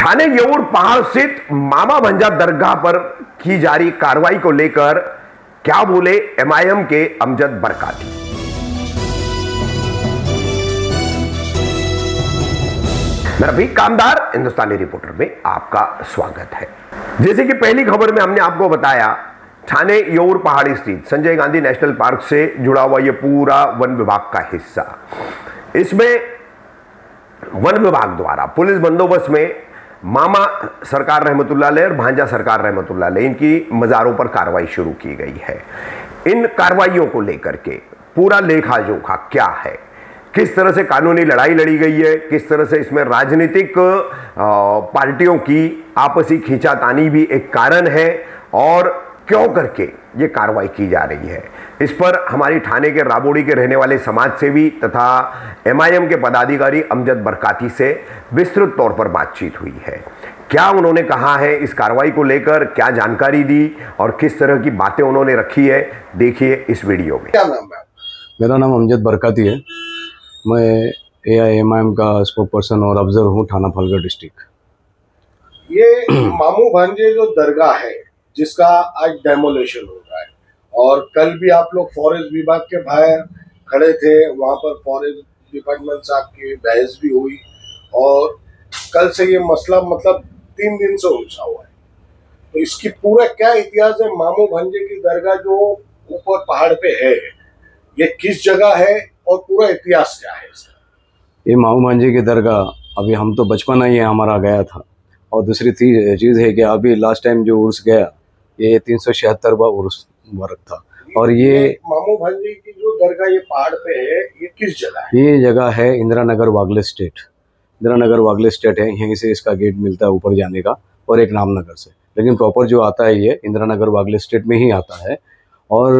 थाने येऊर पहाड़ स्थित मामा भंजा दरगाह पर की जा रही कार्रवाई को लेकर क्या बोले एमआईएम के अमजद बरकाती। मैं रफीक कामदार हिंदुस्तानी रिपोर्टर में आपका स्वागत है। जैसे कि पहली खबर में हमने आपको बताया, थाने येऊर पहाड़ी स्थित संजय गांधी नेशनल पार्क से जुड़ा हुआ यह पूरा वन विभाग का हिस्सा, इसमें वन विभाग द्वारा पुलिस बंदोबस्त में मामा सरकार रहमतुल्लाह अलैह और भांजा सरकार रहमतुल्लाह अलैह इनकी मज़ारों पर कार्रवाई शुरू की गई है। इन कार्रवाइयों को लेकर के पूरा लेखा जोखा क्या है, किस तरह से कानूनी लड़ाई लड़ी गई है, किस तरह से इसमें राजनीतिक पार्टियों की आपसी खींचातानी भी एक कारण है और क्यों करके ये कार्रवाई की जा रही है, इस पर हमारी थाने के राबोड़ी के रहने वाले समाज सेवी तथा एमआईएम के पदाधिकारी अमजद बरकाती से विस्तृत तौर पर बातचीत हुई है। क्या उन्होंने कहा है इस कार्रवाई को लेकर, क्या जानकारी दी और किस तरह की बातें उन्होंने रखी है, देखिए इस वीडियो में। क्या नाम है? मेरा नाम अमजद बरकाती है। मैं एआईएमआईएम का स्पोक पर्सन और ऑब्जर्वर हूँ, थाना फलगढ़ डिस्ट्रिक्ट। ये मामू भांजे जो दरगाह है जिसका आज डेमोलेशन हो रहा है, और कल भी आप लोग फॉरेस्ट विभाग के बाहर खड़े थे, वहां पर फॉरेस्ट डिपार्टमेंट साहब की बहस भी हुई और कल से ये मसला मतलब 3 दिन से उलझा हुआ है। तो इसकी पूरा क्या इतिहास है? मामू भांजे की दरगाह जो ऊपर पहाड़ पे है, ये किस जगह है और पूरा इतिहास क्या है इसका? ये मामू भांजे की दरगाह अभी हम तो बचपन ही है हमारा गया था, और दूसरी चीज़ है कि अभी लास्ट टाइम जो उर्स गया ये 376वां उर्स मुबारक था। और ये मामू भांजे की जो दरगाह ये पहाड़ पे है, ये किस जगह है? ये जगह है इंदिरा नगर वागले स्टेट। इंदिरा नगर वागले स्टेट है, यहीं से इसका गेट मिलता है ऊपर जाने का, और एक रामनगर से, लेकिन प्रॉपर जो आता है ये इंदिरा नगर वागले स्टेट में ही आता है। और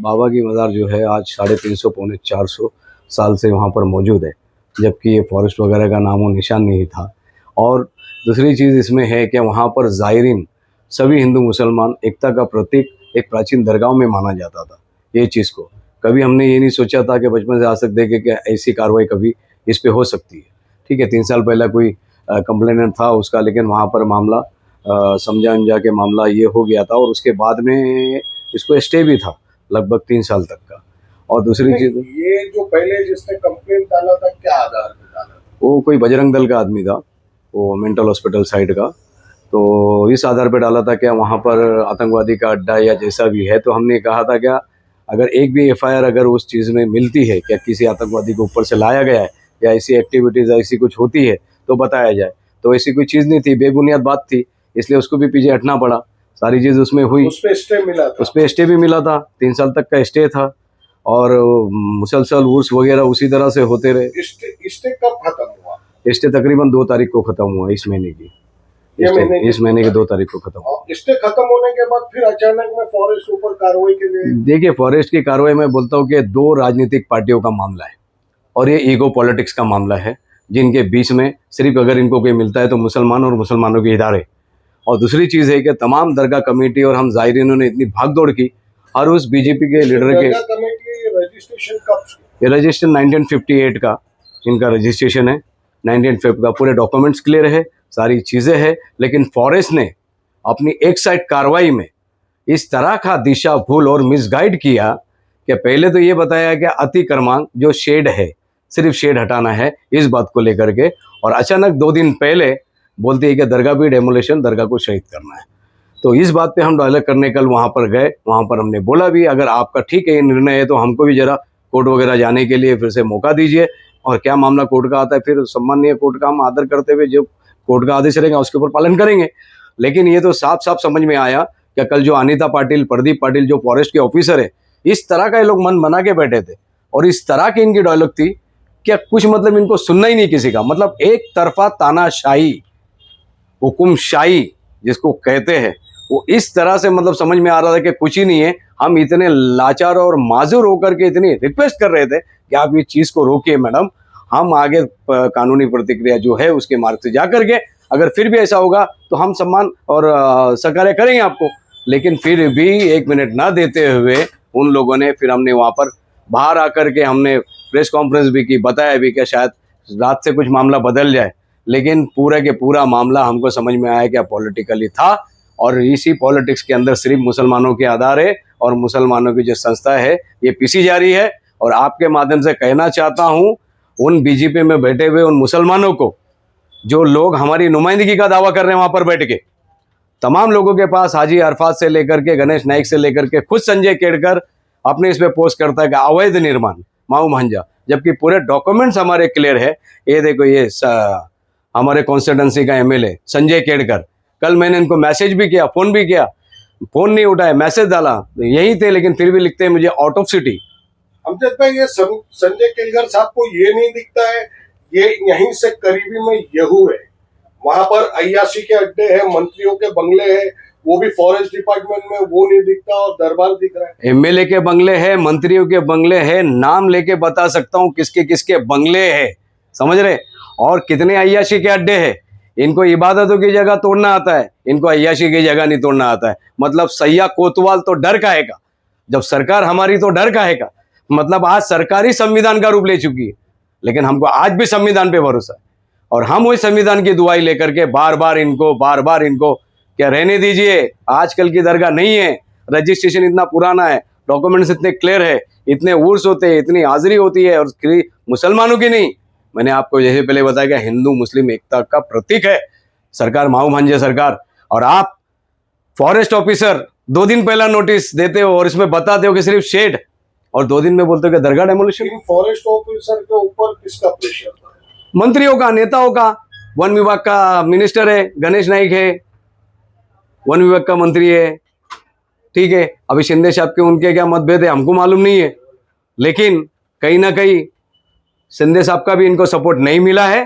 बाबा की मज़ार जो है आज 350 पौने 400 साल से वहाँ पर मौजूद है, जबकि ये फॉरेस्ट वगैरह का नामो निशान नहीं था। और दूसरी चीज़ इसमें है कि वहाँ पर ज़ायरीन सभी हिंदू मुसलमान एकता का प्रतीक एक प्राचीन दरगाह में माना जाता था। ये चीज़ को कभी हमने ये नहीं सोचा था कि बचपन से आज तक देखे कि ऐसी कार्रवाई कभी इस पे हो सकती है। ठीक है, 3 साल पहले कोई कंप्लेनेंट था उसका, लेकिन वहाँ पर मामला समझा के मामला ये हो गया था, और उसके बाद में इसको स्टे भी था लगभग 3 साल तक का। और दूसरी चीज़, ये जो पहले जिसने कंप्लेंट डाला था, क्या आधार पे डाला? वो कोई बजरंग दल का आदमी था, वो मेंटल हॉस्पिटल साइड का, तो इस आधार पे डाला था क्या वहाँ पर आतंकवादी का अड्डा या जैसा भी है। तो हमने कहा था क्या अगर एक भी एफआईआर अगर उस चीज़ में मिलती है, क्या किसी आतंकवादी को ऊपर से लाया गया है या ऐसी एक्टिविटीज़ ऐसी कुछ होती है तो बताया जाए। तो ऐसी कोई चीज़ नहीं थी, बेबुनियाद बात थी, इसलिए उसको भी पीछे हटना पड़ा। सारी चीज़ उसमें हुई, उस पे स्टे मिला था। उस पर स्टे भी मिला था, 3 साल तक का स्टे था, और मुसलसल उर्स वगैरह उसी तरह से होते रहे। स्टे कब खत्म हुआ? स्टे तकरीबन 2 तारीख को ख़त्म हुआ, इस महीने की, इस महीने की 2 तारीख को खत्म हुआ। स्टे खत्म होने के बाद फिर अचानक में फॉरेस्ट ऊपर कार्रवाई के लिए, देखिए फॉरेस्ट की कार्रवाई में बोलता हूँ कि 2 राजनीतिक पार्टियों का मामला है, और ये ईगो पॉलिटिक्स का मामला है, जिनके बीच में सिर्फ अगर इनको कोई मिलता है तो मुसलमान और मुसलमानों के इदारे। और दूसरी चीज़ है कि तमाम दरगाह कमेटी और हम ज़ायरीनों ने इतनी भागदौड़ की, और उस बीजेपी के लीडर के रजिस्ट्रेशन कब? ये रजिस्ट्रेशन 1958 का इनका रजिस्ट्रेशन है, 1950 का, पूरे डॉक्यूमेंट्स क्लियर है, सारी चीज़ें हैं। लेकिन फॉरेस्ट ने अपनी एक साइड कार्रवाई में इस तरह का दिशा भूल और मिसगाइड किया कि पहले तो ये बताया कि अतिक्रमण जो शेड है सिर्फ शेड हटाना है इस बात को लेकर के, और अचानक 2 दिन पहले बोलती है कि दरगाह भी डेमोलेशन, दरगाह को शहीद करना है। तो इस बात पे हम डायलॉग करने कल वहाँ पर गए, वहाँ पर हमने बोला भी अगर आपका ठीक है ये निर्णय है तो हमको भी ज़रा कोर्ट वगैरह जाने के लिए फिर से मौका दीजिए, और क्या मामला कोर्ट का आता है फिर सम्मानीय कोर्ट का हम आदर करते हुए जो कोर्ट का आदेश रहेगा उसके ऊपर पालन करेंगे। लेकिन ये तो साफ साफ समझ में आया कि कल जो अनीता पाटिल, प्रदीप पाटिल जो फॉरेस्ट के ऑफिसर है, इस तरह का ये लोग मन बना के बैठे थे, और इस तरह की इनकी डायलॉग थी क्या कुछ मतलब इनको सुनना ही नहीं किसी का, मतलब एक तरफा तानाशाही, हुकुमशाही जिसको कहते हैं, वो इस तरह से मतलब समझ में आ रहा था कि कुछ ही नहीं है। हम इतने लाचार और माजूर होकर के इतनी रिक्वेस्ट कर रहे थे कि आप ये चीज़ को रोकिए मैडम, हम आगे कानूनी प्रतिक्रिया जो है उसके मार्ग से जा करके अगर फिर भी ऐसा होगा तो हम सम्मान और सहकार्य करेंगे आपको। लेकिन फिर भी 1 मिनट ना देते हुए उन लोगों ने, फिर हमने वहाँ पर बाहर आकर के हमने प्रेस कॉन्फ्रेंस भी की, बताया भी कि शायद रात से कुछ मामला बदल जाए, लेकिन पूरा के पूरा मामला हमको समझ में आया क्या पॉलिटिकली था, और इसी पॉलिटिक्स के अंदर सिर्फ मुसलमानों के आधार है और मुसलमानों की जो संस्था है ये पीसी जा रही है। और आपके माध्यम से कहना चाहता हूँ उन बीजेपी में बैठे हुए उन मुसलमानों को, जो लोग हमारी नुमाइंदगी का दावा कर रहे हैं वहाँ पर बैठ के, तमाम लोगों के पास हाजी अरफात से लेकर के गणेश नाइक से लेकर के खुद संजय केड़कर अपने इस पे पोस्ट करता है कि अवैध निर्माण माऊ भांजा, जबकि पूरे डॉक्यूमेंट्स हमारे क्लियर है। ये देखो, ये हमारे कॉन्स्टिट्यूंसी का एमएलए संजय केड़कर, कल मैंने इनको मैसेज भी किया, फ़ोन भी किया, फ़ोन नहीं उठाया, मैसेज डाला, यही थे, लेकिन फिर भी लिखते हैं मुझे आउट ऑफ सिटी। अमजद भाई, ये संजय केलकर साहब को ये नहीं दिखता है, ये यहीं से करीबी में यहू है, वहां पर अय्याशी के अड्डे हैं, मंत्रियों के बंगले हैं, वो भी फॉरेस्ट डिपार्टमेंट में, वो नहीं दिखता और दरबार दिख रहा है। एमएलए के बंगले हैं, मंत्रियों के बंगले हैं, नाम लेके बता सकता हूँ किसके किसके बंगले हैं, समझ रहे, और कितने अय्याशी के अड्डे हैं। इनको इबादतों की जगह तोड़ना आता है, इनको अय्याशी की जगह नहीं तोड़ना आता है। मतलब सैया कोतवाल तो डर काहेगा, जब सरकार हमारी तो डर काहेगा। मतलब आज सरकार ही संविधान का रूप ले चुकी है, लेकिन हमको आज भी संविधान पे भरोसा है, और हम वही संविधान की दुआई लेकर के बार बार इनको क्या रहने दीजिए। आजकल की दरगाह नहीं है, रजिस्ट्रेशन इतना पुराना है, डॉक्यूमेंट्स इतने क्लियर है, इतने उर्स होते हैं, इतनी हाजिरी होती है, और मुसलमानों की नहीं। मैंने आपको जैसे पहले बताया कि हिंदू मुस्लिम एकता का प्रतीक है सरकार, माऊ भांजे सरकार। और आप फॉरेस्ट ऑफिसर 2 दिन पहला नोटिस देते हो और इसमें बताते हो कि सिर्फ शेड, और 2 दिन में बोलते हो कि दरगाह डेमोलिशन। इन फॉरेस्ट ऑफिसर के ऊपर किसका प्रेशर था? मंत्रियों का, नेताओं का। वन विभाग का मिनिस्टर है गणेश नाइक है, वन विभाग का मंत्री है, ठीक है। अभी शिंदे साहब के उनके क्या मतभेद है हमको मालूम नहीं है, लेकिन कहीं ना कहीं शिंदे साहब का भी इनको सपोर्ट नहीं मिला है,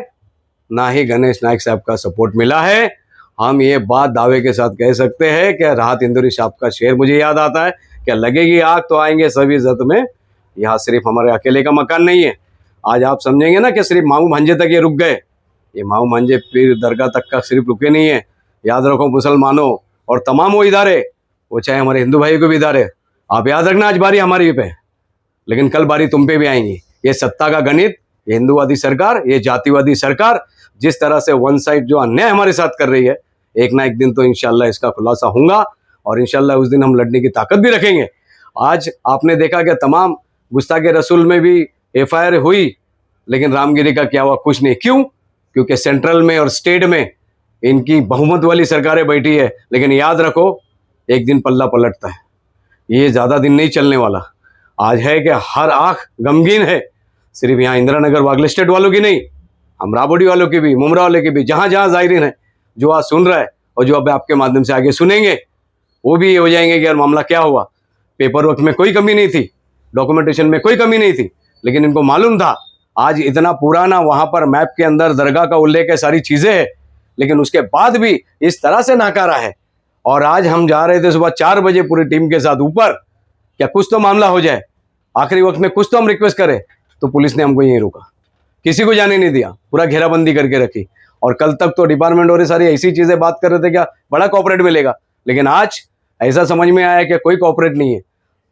ना ही गणेश नाइक साहब का सपोर्ट मिला है। हम ये बात दावे के साथ कह सकते हैं कि राहत इंदौरी साहब का शेर मुझे याद आता है, क्या लगेगी आग तो आएंगे सभी इज्जत में। यहाँ सिर्फ हमारे अकेले का मकान नहीं है। आज आप समझेंगे ना कि सिर्फ माऊ भांजे तक ये रुक गए, ये माऊ भांजे पीर दरगाह तक का सिर्फ रुके नहीं है। याद रखो मुसलमानों और तमाम वो इदारे, वो चाहे हमारे हिंदू भाइयों के भी इदारे, आप याद रखना आज बारी हमारी पे, लेकिन कल बारी तुम पे भी आएंगी। ये सत्ता का गणित, ये हिंदूवादी सरकार, ये जातिवादी सरकार जिस तरह से वन साइड जो अन्याय हमारे साथ कर रही है, एक ना एक दिन तो इंशाल्लाह इसका खुलासा होगा, और इंशाल्लाह उस दिन हम लड़ने की ताकत भी रखेंगे। आज आपने देखा कि तमाम गुस्ताखे रसूल में भी एफआईआर हुई, लेकिन रामगिरी का क्या हुआ? कुछ नहीं। क्यों? क्योंकि सेंट्रल में और स्टेट में इनकी बहुमत वाली सरकारें बैठी है। लेकिन याद रखो, एक दिन पल्ला पलटता है, ये ज़्यादा दिन नहीं चलने वाला। आज है कि हर आँख गमगीन है, सिर्फ यहाँ इंदिरा नगर वागले स्टेट वालों की नहीं, हम राबोडी वालों की भी, मुमरा वाले की भी, जहाँ जहाँ जायरीन है, जो आज सुन रहा है और जो अब आपके माध्यम से आगे सुनेंगे, वो भी ये हो जाएंगे कि यार मामला क्या हुआ। पेपर वर्क में कोई कमी नहीं थी, डॉक्यूमेंटेशन में कोई कमी नहीं थी, लेकिन इनको मालूम था आज इतना पुराना वहाँ पर मैप के अंदर दरगाह का उल्लेख है, सारी चीज़ें हैं, लेकिन उसके बाद भी इस तरह से नकारा है। और आज हम जा रहे थे सुबह 4 बजे पूरी टीम के साथ ऊपर, क्या कुछ तो मामला हो जाए, आखिरी वक्त में कुछ तो हम रिक्वेस्ट करें, तो पुलिस ने हमको यहीं रोका, किसी को जाने नहीं दिया, पूरा घेराबंदी करके रखी। और कल तक तो डिपार्टमेंट और सारी ऐसी चीज़ें बात कर रहे थे क्या बड़ा कॉपरेट मिलेगा, लेकिन आज ऐसा समझ में आया कि कोई कॉपरेट नहीं है,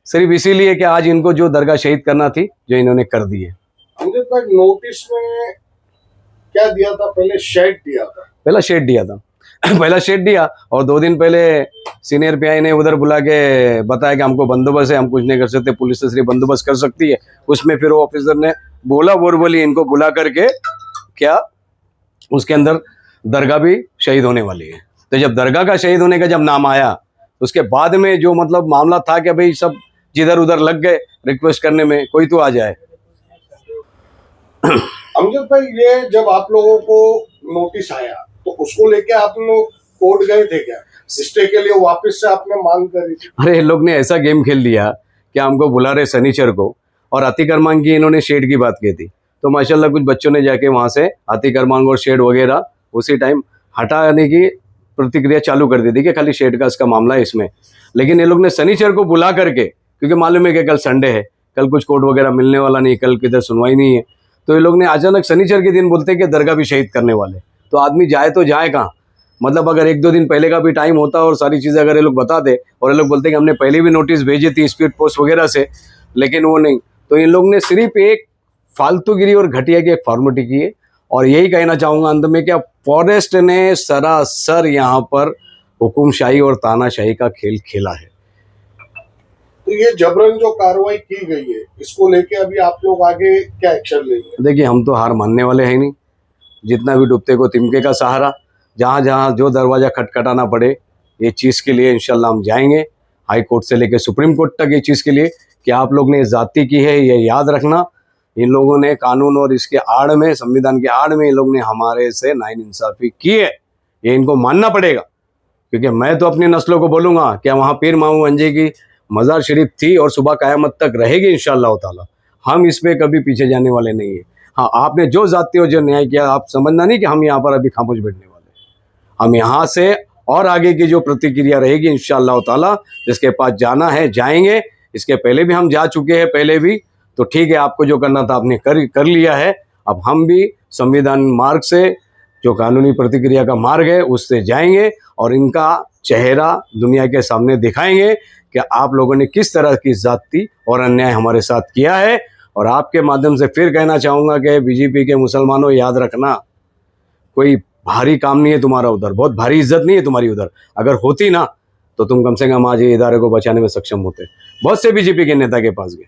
सिर्फ इसीलिए कि आज इनको जो दरगाह शहीद करना थी जो इन्होंने कर दी है। अमजद भाई, नोटिस में क्या दिया था? पहले शेड दिया था, पहला शेड दिया था पहला शेड दिया, और 2 दिन पहले सीनियर पीआई ने उधर बुला के बताया कि हमको बंदोबस्त है, हम कुछ नहीं कर सकते, पुलिस तो सिर्फ बंदोबस्त कर सकती है। उसमें फिर वो ऑफिसर ने बोला बोली इनको बुला करके क्या उसके अंदर दरगाह भी शहीद होने वाली है। तो जब दरगाह का शहीद होने का जब नाम आया, उसके बाद में जो मतलब मामला था कि भाई सब जिधर उधर लग गए रिक्वेस्ट करने में, कोई तो आ जाए। अमजद भाई, ये जब आप लोगों को नोटिस आया तो उसको लेके आप लोग कोर्ट गए थे क्या? स्टे के लिए वापस से आपने मांग करी थी? अरे इन लोग ने ऐसा गेम खेल लिया कि हमको बुला रहे शनिचर को, और अति क्रमांक की इन्होंने शेड की बात की थी, तो माशाल्लाह कुछ बच्चों ने जाके वहाँ से अति क्रमांक और शेड वगैरह उसी टाइम हटाने की प्रतिक्रिया चालू कर दी थी कि खाली शेड का इसका मामला है इसमें। लेकिन ये लोग ने शनिचर को बुला करके, क्योंकि मालूम है कि कल संडे है, कल कुछ कोर्ट वगैरह मिलने वाला नहीं, कल किधर सुनवाई नहीं है, तो ये लोग ने अचानक शनिचर के दिन बोलते कि दरगाह भी शहीद करने वाले। तो आदमी जाए तो जाए कहाँ? मतलब अगर 1-2 दिन पहले का भी टाइम होता और सारी चीज़ें अगर ये लोग बता दे, और ये लोग बोलते कि हमने पहले भी नोटिस भेजी थी स्पीड पोस्ट वगैरह से, लेकिन वो नहीं, तो इन लोग ने सिर्फ एक फालतूगिरी और घटिया की एक फॉर्मेलिटी की है, और यही कहना चाहूँगा अंत में कि फॉरेस्ट ने सरासर यहाँ पर हुकुमशाही और तानाशाही का खेल खेला है। तो ये जबरन जो कार्रवाई की गई है, इसको लेके अभी आप लोग आगे क्या एक्शन लेंगे? देखिए, हम तो हार मानने वाले हैं नहीं। जितना भी डूबते को तिनके का सहारा, जहाँ जहाँ जो दरवाज़ा खटखटाना पड़े, ये चीज़ के लिए इंशाल्लाह हम जाएंगे। हाई कोर्ट से लेकर सुप्रीम कोर्ट तक ये चीज़ के लिए कि आप लोग ने जाति की है, ये याद रखना। इन लोगों ने कानून और इसके आड़ में, संविधान के आड़ में इन लोग ने हमारे से नाइंसाफ़ी की है, ये इनको मानना पड़ेगा। क्योंकि मैं तो अपनी नस्लों को बोलूँगा कि वहाँ पीर मामू अंजे की मज़ार शरीफ थी और सुबह क़यामत तक रहेगी इंशाअल्लाह ताला। हम इस पे कभी पीछे जाने वाले नहीं है। हाँ, आपने जो जाति और जो न्याय किया, आप समझना नहीं कि हम यहाँ पर अभी खामोश बैठने वाले हैं। हम यहाँ से और आगे की जो प्रतिक्रिया रहेगी इंशाअल्लाह ताला, जिसके पास जाना है जाएंगे। इसके पहले भी हम जा चुके हैं, पहले भी। तो ठीक है, आपको जो करना था आपने कर लिया है। अब हम भी संविधान मार्ग से, जो कानूनी प्रतिक्रिया का मार्ग है, उससे जाएंगे और इनका चेहरा दुनिया के सामने दिखाएंगे कि आप लोगों ने किस तरह की जाति और अन्याय हमारे साथ किया है। और आपके माध्यम से फिर कहना चाहूँगा कि बीजेपी के मुसलमानों, याद रखना, कोई भारी काम नहीं है तुम्हारा उधर, बहुत भारी इज्जत नहीं है तुम्हारी उधर। अगर होती ना तो तुम कम से कम आज ये इदारे को बचाने में सक्षम होते। बहुत से बीजेपी के नेता के पास गए,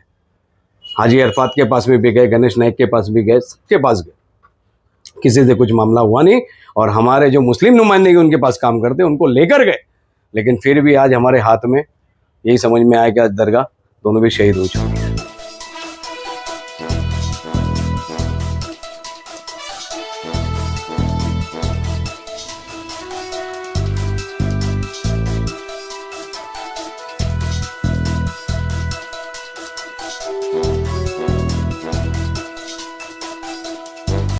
हाजी अरफात के पास में भी गए, गणेश नाइक के पास भी गए, सबके पास गए, किसी से कुछ मामला हुआ नहीं। और हमारे जो मुस्लिम नुमाइंदे उनके पास काम करते उनको लेकर गए, लेकिन फिर भी आज हमारे हाथ में यही समझ में आया कि आज दरगाह दोनों भी शहीद हो चुके।